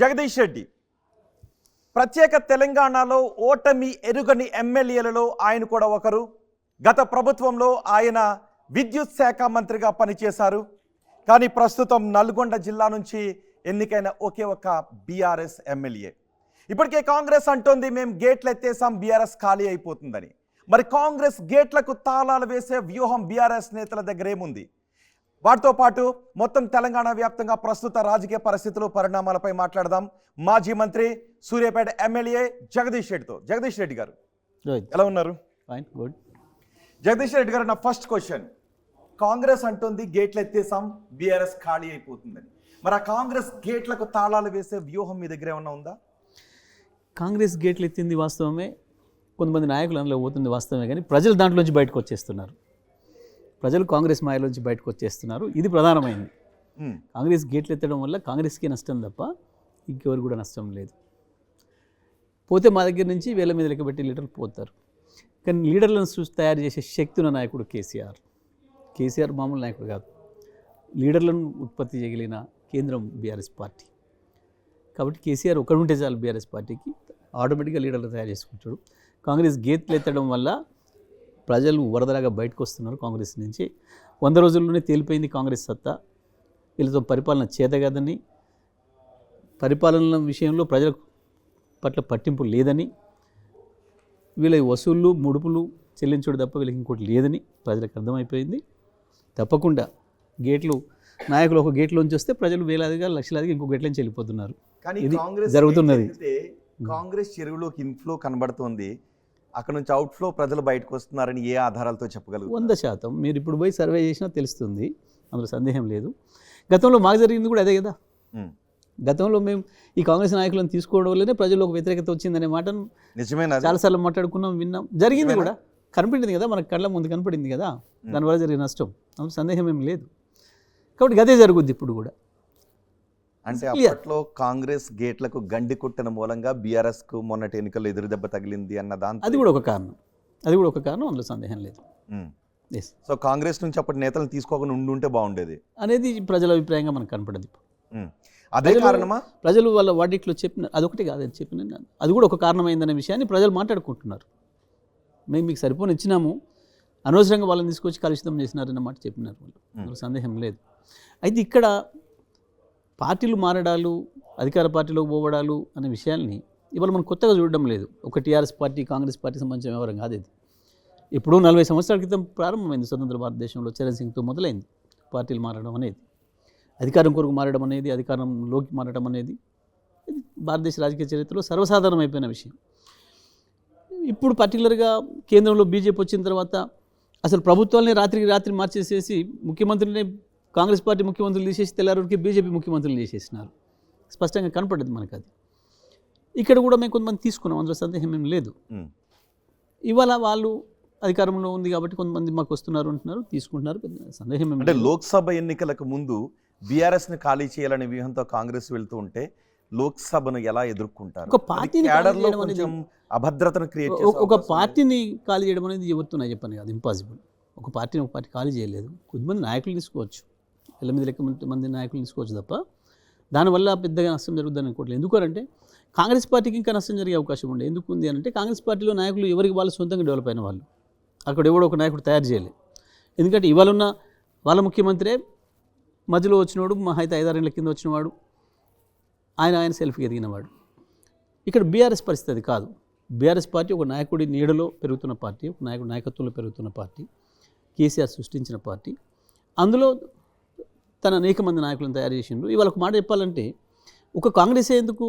జగదీష్ రెడ్డి ప్రత్యేక తెలంగాణలో ఓటమి ఎరుగని ఎమ్మెల్యేలలో ఆయన కూడా ఒకరు. గత ప్రభుత్వంలో ఆయన విద్యుత్ శాఖ మంత్రిగా పనిచేశారు. కానీ ప్రస్తుతం నల్గొండ జిల్లా నుంచి ఎన్నికైన ఒకే ఒక బీఆర్ఎస్ ఎమ్మెల్యే. ఇప్పటికే కాంగ్రెస్ అంటోంది మేము గేట్లు ఎత్తేసాం, బీఆర్ఎస్ ఖాళీ అయిపోతుందని. మరి కాంగ్రెస్ గేట్లకు తాళాలు వేసే వ్యూహం బీఆర్ఎస్ నేతల దగ్గర ఏముంది? వాటితో పాటు మొత్తం తెలంగాణ వ్యాప్తంగా ప్రస్తుత రాజకీయ పరిస్థితులు, పరిణామాలపై మాట్లాడదాం మాజీ మంత్రి సూర్యాపేట ఎమ్మెల్యే జగదీష్ రెడ్డితో. జగదీష్ రెడ్డి గారు ఎలా ఉన్నారు? Fine, good. జగదీష్ రెడ్డి గారు, నా ఫస్ట్ క్వశ్చన్, కాంగ్రెస్ అంటుంది గేట్లు ఎత్తేసాం, బీఆర్ఎస్ ఖాళీ అయిపోతుందని. మరి ఆ కాంగ్రెస్ గేట్లకు తాళాలు వేసే వ్యూహం మీ దగ్గర ఏమన్నా ఉందా? కాంగ్రెస్ గేట్లు ఎత్తింది వాస్తవమే, కొంతమంది నాయకులు అందులో పోతుంది వాస్తవమే, కానీ ప్రజలు దాంట్లోంచి బయటకు వచ్చేస్తున్నారు. ప్రజలు కాంగ్రెస్ మాయలోంచి బయటకు వచ్చేస్తున్నారు. ఇది ప్రధానమైంది. కాంగ్రెస్ గేట్లు ఎత్తడం వల్ల కాంగ్రెస్కి నష్టం తప్ప ఇంకెవరు కూడా నష్టం లేదు. పోతే మా దగ్గర నుంచి వేల మీద లెక్కబెట్టి లీడర్లు పోతారు. కానీ లీడర్లను చూసి తయారు చేసే శక్తి ఉన్న నాయకుడు కేసీఆర్. కేసీఆర్ మామూలు నాయకుడు కాదు, లీడర్లను ఉత్పత్తి చేయగలిగిన కేంద్రం బీఆర్ఎస్ పార్టీ. కాబట్టి కేసీఆర్ ఒకడు ఉంటే చాలు బీఆర్ఎస్ పార్టీకి, ఆటోమేటిక్గా లీడర్లు తయారు చేసుకుంటాడు. కాంగ్రెస్ గేట్లు ఎత్తడం వల్ల ప్రజలు వరదలాగా బయటకు వస్తున్నారు. కాంగ్రెస్ నుంచి 100 రోజుల్లోనే తేలిపోయింది కాంగ్రెస్ సత్తా. వీళ్ళతో పరిపాలన చేతగాదని, పరిపాలన విషయంలో ప్రజల పట్ల పట్టింపు లేదని, వీళ్ళ వసూళ్ళు ముడుపులు చెల్లించడం తప్ప వీళ్ళకి ఇంకోటి లేదని ప్రజలకు అర్థమైపోయింది. తప్పకుండా గేట్లు నాయకులు ఒక గేట్లోంచి వస్తే ప్రజలు వేలాదిగా లక్షలాదిగా ఇంకో గేట్లోంచి వెళ్ళిపోతున్నారు. కానీ ఇది కాంగ్రెస్ జరుగుతున్నది. కాంగ్రెస్ చెరువులోకి ఇన్ఫ్లో కనబడుతోంది, అక్కడ నుంచి అవుట్ఫ్లో ప్రజలు బయటకు వస్తున్నారని ఏ ఆధారాలతో చెప్పగలరు? 100% మీరు ఇప్పుడు పోయి సర్వే చేసినా తెలుస్తుంది, అందులో సందేహం లేదు. గతంలో మాకు జరిగింది కూడా అదే కదా. గతంలో మేము ఈ కాంగ్రెస్ నాయకులను తీసుకోవడం వల్లనే ప్రజల్లో ఒక వ్యతిరేకత వచ్చిందనే మాటను నిజమేనా? చాలాసార్లు మాట్లాడుకున్నాం, విన్నాం, జరిగింది కూడా, కనపడింది కదా, మనకు కళ్ళ ముందు కనపడింది కదా. దానివల్ల జరిగిన నష్టం అందులో సందేహం ఏం లేదు. కాబట్టి గదే జరుగుద్ది ఇప్పుడు కూడా. అంటే అప్పట్లో కాంగ్రెస్ గేట్లకు గండి కొట్టిన మూలంగా బీఆర్ఎస్ కు మొన్నటి ఎన్నికల్లో ఎదురు దెబ్బ తగిలింది అన్న దాంతో అది కూడా ఒక కారణం, అది కూడా ఒక కారణం, అందులో సందేహం లేదు. సో కాంగ్రెస్ నుంచి అప్పటి నేతలను తీసుకోకుండా ఉండుంటే బాగుండేది అనేది ప్రజల అభిప్రాయంగా మనకు కనపడదు. అదే కారణమా? ప్రజలు వాళ్ళ వాటిలో చెప్పిన అదొకటి కాదని చెప్పిన అది కూడా ఒక కారణమైందనే విషయాన్ని ప్రజలు మాట్లాడుకుంటున్నారు. మేము మీకు సరిపోని ఇచ్చినాము, అనవసరంగా వాళ్ళని తీసుకొచ్చి కలుషితం చేసినారన్న మాట చెప్పినారు వాళ్ళు, అందులో సందేహం లేదు. అయితే ఇక్కడ పార్టీలు మారడాలు, అధికార పార్టీలోకి పోవడాలు అనే విషయాల్ని ఇవాళ మనం కొత్తగా చూడడం లేదు. ఒక టీఆర్ఎస్ పార్టీ కాంగ్రెస్ పార్టీ సంబంధించిన వ్యవహారం కాదు ఇది. ఇప్పుడు 40 సంవత్సరాల క్రితం ప్రారంభమైంది స్వతంత్ర భారతదేశంలో, చరణ్ సింగ్తో మొదలైంది పార్టీలు మారడం అనేది. అధికారం కొరకు మారడం అనేది, అధికారంలోకి మారడం అనేది భారతదేశ రాజకీయ చరిత్రలో సర్వసాధారణమైపోయిన విషయం. ఇప్పుడు పర్టికులర్గా కేంద్రంలో బీజేపీ వచ్చిన తర్వాత అసలు ప్రభుత్వాలని రాత్రికి రాత్రి మార్చేసేసి ముఖ్యమంత్రిని కాంగ్రెస్ పార్టీ ముఖ్యమంత్రులు తీసేసి తెల్లారికి బీజేపీ ముఖ్యమంత్రులు చేసేసినారు. స్పష్టంగా కనపడ్డది మనకు అది. ఇక్కడ కూడా మేము కొంతమంది తీసుకున్నాం, అందులో సందేహం ఏం లేదు. ఇవాళ వాళ్ళు అధికారంలో ఉంది కాబట్టి కొంతమంది మాకు వస్తున్నారు అంటున్నారు, తీసుకుంటున్నారు, సందేహం ఏమి. అంటే లోక్సభ ఎన్నికలకు ముందు బీఆర్ఎస్ని ఖాళీ చేయాలనే వ్యూహంతో కాంగ్రెస్ వెళ్తూ ఉంటే లోక్సభను ఎలా ఎదుర్కొంటారు? ఒక పార్టీని అభద్రతను క్రియేట్ ఒక పార్టీని ఖాళీ చేయడం అనేది ఎవరితో చెప్పాను కాదు, ఇంపాసిబుల్. ఒక పార్టీని ఒక పార్టీ ఖాళీ చేయలేదు. కొద్దిమంది నాయకులు తీసుకోవచ్చు, పిల్ల మీద లెక్క మంది నాయకులు తీసుకోవచ్చు తప్ప దానివల్ల పెద్దగా నష్టం జరుగుతుందని అనుకోవట్లేదు. ఎందుకంటే కాంగ్రెస్ పార్టీకి ఇంకా నష్టం జరిగే అవకాశం ఉండే. ఎందుకు ఉంది అంటే కాంగ్రెస్ పార్టీలో నాయకులు ఎవరికి వాళ్ళు సొంతంగా డెవలప్ అయిన వాళ్ళు, అక్కడ ఎవడో ఒక నాయకుడు తయారు చేయలేదు. ఎందుకంటే ఇవాళ ఉన్న వాళ్ళ ముఖ్యమంత్రే మధ్యలో వచ్చినవాడు, మా అయితే 5-6 ఏళ్ళ కింద వచ్చినవాడు, ఆయన సెల్ఫ్కి ఎదిగినవాడు. ఇక్కడ బీఆర్ఎస్ పరిస్థితి అది కాదు. బీఆర్ఎస్ పార్టీ ఒక నాయకుడి నీడలో పెరుగుతున్న పార్టీ, ఒక నాయకుడి నాయకత్వంలో పెరుగుతున్న పార్టీ, కేసీఆర్ సృష్టించిన పార్టీ. అందులో తన అనేక మంది నాయకులను తయారు చేసిండ్రు. ఇవాళ ఒక మాట చెప్పాలంటే ఒక కాంగ్రెసే ఎందుకు,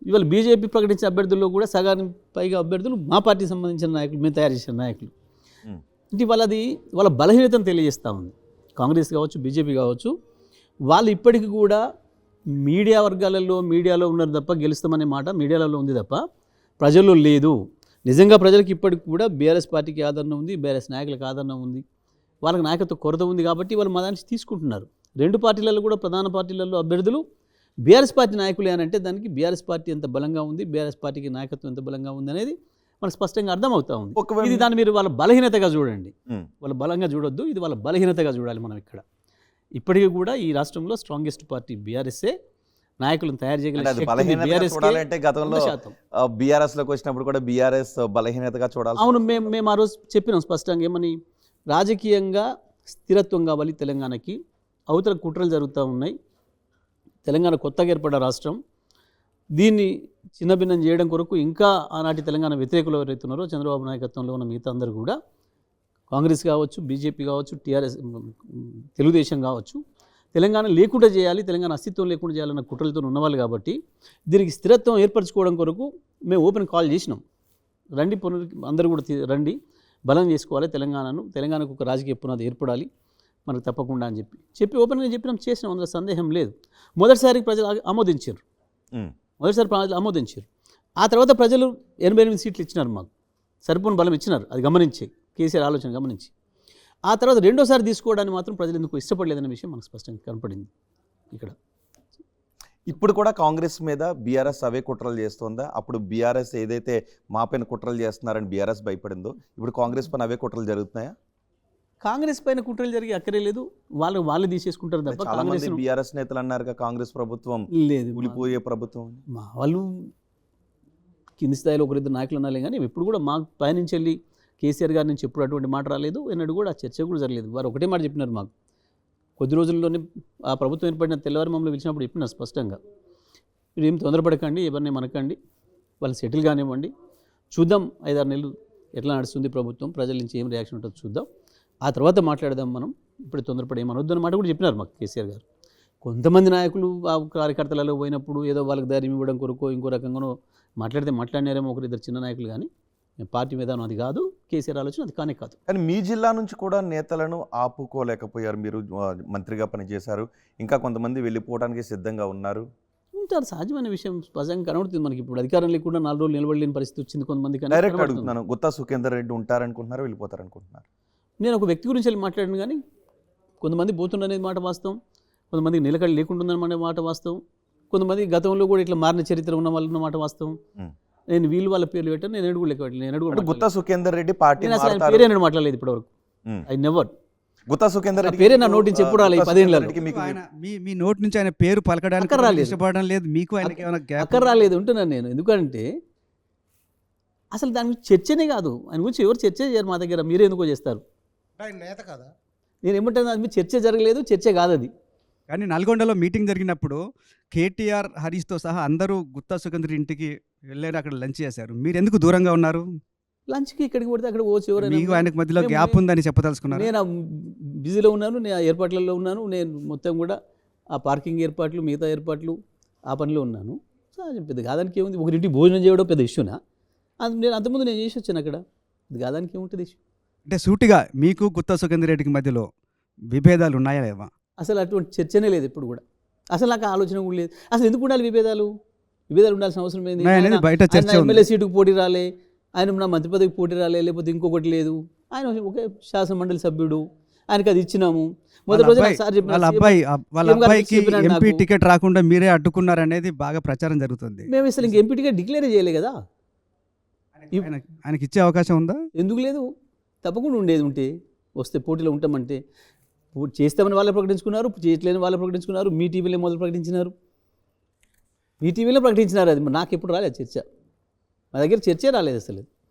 ఇవాళ బీజేపీ ప్రకటించిన అభ్యర్థుల్లో కూడా సగానికి పైగా అభ్యర్థులు మా పార్టీకి సంబంధించిన నాయకులు, మేము తయారు చేసిన నాయకులు. అంటే వాళ్ళ వాళ్ళ బలహీనతను తెలియజేస్తూ ఉంది. కాంగ్రెస్ కావచ్చు, బీజేపీ కావచ్చు, వాళ్ళు ఇప్పటికీ కూడా మీడియా వర్గాలలో మీడియాలో ఉన్నారు తప్ప, గెలుస్తామనే మాట మీడియాలలో ఉంది తప్ప ప్రజల్లో లేదు. నిజంగా ప్రజలకు ఇప్పటికి కూడా బీఆర్ఎస్ పార్టీకి ఆదరణ ఉంది, బీఆర్ఎస్ నాయకులకు ఆదరణ ఉంది, వాళ్ళకి నాయకత్వ కొరత ఉంది. కాబట్టి వాళ్ళు మా దానికి తీసుకుంటున్నారు. 2 పార్టీలలో కూడా ప్రధాన పార్టీలలో అభ్యర్థులు బీఆర్ఎస్ పార్టీ నాయకులే అని అంటే దానికి బీఆర్ఎస్ పార్టీ ఎంత బలంగా ఉంది, బీఆర్ఎస్ పార్టీకి నాయకత్వం ఎంత బలంగా ఉంది అనేది మనకు స్పష్టంగా అర్థమవుతా ఉంది. ఇది దాన్ని మీరు వాళ్ళ బలహీనతగా చూడండి, వాళ్ళ బలంగా చూడొద్దు, ఇది వాళ్ళ బలహీనతగా చూడాలి మనం. ఇక్కడ ఇప్పటికీ కూడా ఈ రాష్ట్రంలో స్ట్రాంగెస్ట్ పార్టీ బీఆర్ఎస్ఏ. నాయకులను తయారు అంటే చేయగలిగే అది శక్తి బలహీనతగా బీఆర్ఎస్కే చూడాలంటే గతంలో 100%. బీఆర్ఎస్ లోకి వచ్చినప్పుడు కూడా బీఆర్ఎస్ బలహీనతగా చూడాలి. అవును, మేము ఆ రోజు చెప్పినాం స్పష్టంగా ఏమని, రాజకీయంగా స్థిరత్వం కావాలి తెలంగాణకి, అవతల కుట్రలు జరుగుతూ ఉన్నాయి, తెలంగాణ కొత్తగా ఏర్పడ్డ రాష్ట్రం, దీన్ని చిన్నభిన్నం చేయడం కొరకు ఇంకా ఆనాటి తెలంగాణ వ్యతిరేకులు ఎవరైతే ఉన్నారో చంద్రబాబు నాయకత్వంలో ఉన్న మిగతా అందరూ కూడా, కాంగ్రెస్ కావచ్చు, బీజేపీ కావచ్చు, టీఆర్ఎస్, తెలుగుదేశం కావచ్చు, తెలంగాణ లేకుండా చేయాలి, తెలంగాణ అస్తిత్వం లేకుండా చేయాలన్న కుట్రలతో ఉన్నవాళ్ళు కాబట్టి దీనికి స్థిరత్వం ఏర్పరచుకోవడం కొరకు మేము ఓపెన్ కాల్ చేసినాం. రండి అందరూ కూడా రండి, బలం చేసుకోవాలి తెలంగాణను, తెలంగాణకు ఒక రాజకీయ పునాది ఏర్పడాలి మనకు తప్పకుండా అని చెప్పి ఓపెన్గా చెప్పినాం, చేసినాం, అందులో సందేహం లేదు. మొదటిసారి ప్రజలు ఆమోదించారు, మొదటిసారి ప్రజలు ఆమోదించారు. ఆ తర్వాత ప్రజలు 88 సీట్లు ఇచ్చినారు, మాకు సరిపోని బలం ఇచ్చినారు, అది గమనించి కేసీఆర్ ఆలోచన గమనించి. ఆ తర్వాత రెండోసారి తీసుకోవడానికి మాత్రం ప్రజలు ఎందుకు ఇష్టపడలేదనే విషయం మనకు స్పష్టంగా కనపడింది ఇక్కడ. ఇప్పుడు కూడా కాంగ్రెస్ మీద బీఆర్ఎస్ అవే కుట్రలు చేస్తుందా? అప్పుడు బీఆర్ఎస్ ఏదైతే మా పైన కుట్రలు చేస్తున్నారని బీఆర్ఎస్ భయపడిందో, ఇప్పుడు కాంగ్రెస్ పైన అవే కుట్రలు జరుగుతున్నాయా? కాంగ్రెస్ పైన కుట్రలు జరిగి అక్కరే లేదు, వాళ్ళు తీసేసుకుంటారు తప్ప చాలా మంది బీఆర్ఎస్ నేతలు అన్నారుగా కాంగ్రెస్ ప్రభుత్వం లేదు, కూలిపోయే ప్రభుత్వం. మా వాళ్ళు కింది స్థాయిలో ఒకరిద్దరు నాయకులు అనాలే కానీ ఎప్పుడు కూడా మా పైనుంచి వెళ్ళి కేసీఆర్ గారి నుంచి ఎప్పుడు అటువంటి మాట రాలేదు, ఎన్నడూ కూడా చర్చ కూడా జరగలేదు. వారు ఒకటే మాట చెప్పినారు, మాకు కొద్ది రోజుల్లోనే ఆ ప్రభుత్వం ఏర్పడిన తెల్లవారి మమ్మల్ని పిలిచినప్పుడు చెప్పినారు స్పష్టంగా, మీరు ఏం తొందరపడకండి, ఎవరిని మనకండి, వాళ్ళు సెటిల్ కానివ్వండి, చూద్దాం 5-6 నెలలు ఎట్లా నడుస్తుంది ప్రభుత్వం, ప్రజల నుంచి ఏం రియాక్షన్ ఉంటుందో చూద్దాం, ఆ తర్వాత మాట్లాడదాం మనం, ఇప్పుడు తొందరపడి ఏమనొద్దు అన్నమాట కూడా చెప్పినారు మాకు కేసీఆర్ గారు. కొంతమంది నాయకులు ఆ కార్యకర్తలలో పోయినప్పుడు ఏదో వాళ్ళకి ధైర్యం ఇవ్వడం కొరకు ఇంకో రకంగానో మాట్లాడినారేమో ఒకరిద్దరు చిన్న నాయకులు, కానీ పార్టీ విధానం అది కాదు, కేసీఆర్ ఆలోచన అది కానే కాదు. కానీ మీ జిల్లా నుంచి కూడా నేతలను ఆపుకోలేకపోయారు, మీరు మంత్రిగా పనిచేశారు, ఇంకా కొంతమంది వెళ్ళిపోవడానికి సిద్ధంగా ఉన్నారు. ఉంటారు, సహజమైన విషయం, స్పష్టంగా కనబడుతుంది మనకి. ఇప్పుడు అధికారం లేకుండా 4 రోజులు నిలబడలేని పరిస్థితి వచ్చింది కొంతమంది. డైరెక్ట్ అడుగుతున్నాను, గుత్తా సుఖేందర్ రెడ్డి ఉంటారనుకుంటున్నారు, వెళ్ళిపోతారనుకుంటున్నారు? నేను ఒక వ్యక్తి గురించి వెళ్ళి మాట్లాడాను, కానీ కొంతమంది పోతుండనేది మాట వాస్తవం, కొంతమందికి నిలకడ లేకుంటుందనే మాట వాస్తవం, కొంతమంది గతంలో కూడా ఇట్లా మారిన చరిత్ర ఉన్న వాళ్ళు మాట వాస్తవం. నేను వీళ్ళు వాళ్ళ పేర్లు పెట్టాను, నేను ఎడుగు లెక్క పెట్టలేదు, నేను ఎడుగు గుత్తా సుఖేందర్ రెడ్డి పార్టీ పేరే నేను మాట్లాడలేదు ఇప్పటివరకు, ఐ నెవర్. గుత్తా సుఖేందర్ రెడ్డి పేరే నా నోటి నుంచి ఎప్పుడు రాలేదు 10 ఏళ్ళలో. మీ నోటి నుంచి ఆయన పేరు పలకడానికి ఇష్టపడడం లేదు, మీకు ఆయనకి ఏమైనా అక్కడ రాలేదు ఉంటున్నాను నేను. ఎందుకంటే అసలు దాని గురించి చర్చనే కాదు, ఆయన గురించి ఎవరు చర్చ చేయరు మా దగ్గర, మీరే ఎందుకో చేస్తారు. నేత కదా, నేను ఏమంటాను, అది మీ చర్చ జరగలేదు, చర్చ కాదు అది. కానీ నల్గొండలో మీటింగ్ జరిగినప్పుడు కేటీఆర్ హరీష్తో సహా అందరూ గుత్తా సుఖేందర్ ఇంటికి వెళ్ళారు, అక్కడ లంచ్ చేశారు, మీరు ఎందుకు దూరంగా ఉన్నారు? లంచ్కి ఇక్కడికి పడితే అక్కడ పోవచ్చు, ఎవరైనా. మీకు ఆయనకు మధ్యలో గ్యాప్ ఉందని చెప్పదలుచుకున్నారు. నేను బిజీలో ఉన్నాను, నేను ఆ ఏర్పాట్లలో ఉన్నాను, నేను మొత్తం కూడా ఆ పార్కింగ్ ఏర్పాట్లు, మిగతా ఏర్పాట్లు, ఆ పనిలో ఉన్నాను. సహజం, పెద్ద కాదానికి ఏముంది, ఒకరింటికి భోజనం చేయడం పెద్ద ఇష్యూనా? నేను అంతకుముందు నేను చేసి వచ్చాను అక్కడ, ఇది కాదానికి ఏముంటుంది ఇష్యూ? అంటే సూటిగా మీకు గుత్తా సుఖేందర్ రెడ్డికి మధ్యలో విభేదాలు ఉన్నాయా లేవా? అసలు అటువంటి చర్చనే లేదు ఎప్పుడు కూడా, అసలు నాకు ఆలోచన కూడా లేదు. అసలు ఎందుకు ఉండాలి విభేదాలు ఉండాల్సిన అవసరం ఏంది? బయట చర్చ ఎమ్మెల్యే సీటుకు పోటీ రాలే, ఆయన నా మంత్రి పదవికి పోటీ రాలే, లేకపోతే ఇంకొకటి లేదు, ఆయన ఒక శాసన మండలి సభ్యుడు, ఆయనకి అది ఇచ్చినాము. మొదటి రోజు వాళ్ళ అబ్బాయికి ఎంపీ టికెట్ రాకుండా మీరే అడ్డుకున్నారనేది బాగా ప్రచారం జరుగుతుంది. మేము అసలు ఇంక ఎంపీ టికెట్ డిక్లేర్ చేయలే కదా, ఆయనకి ఇచ్చే అవకాశం ఉందా? ఎందుకు లేదు, తప్పకుండా ఉండేది. ఉంటే వస్తే పోటీలో ఉంటామంటే చేస్తామని వాళ్ళు ప్రకటించుకున్నారు, చేయట్లేని వాళ్ళు ప్రకటించుకున్నారు, మీ టీవీలో మొదలు ప్రకటించినారు, మీ టీవీలో ప్రకటించినారు. అది నాకు ఎప్పుడు రాలేదు చర్చ, మా దగ్గర చర్చే రాలేదు అసలు.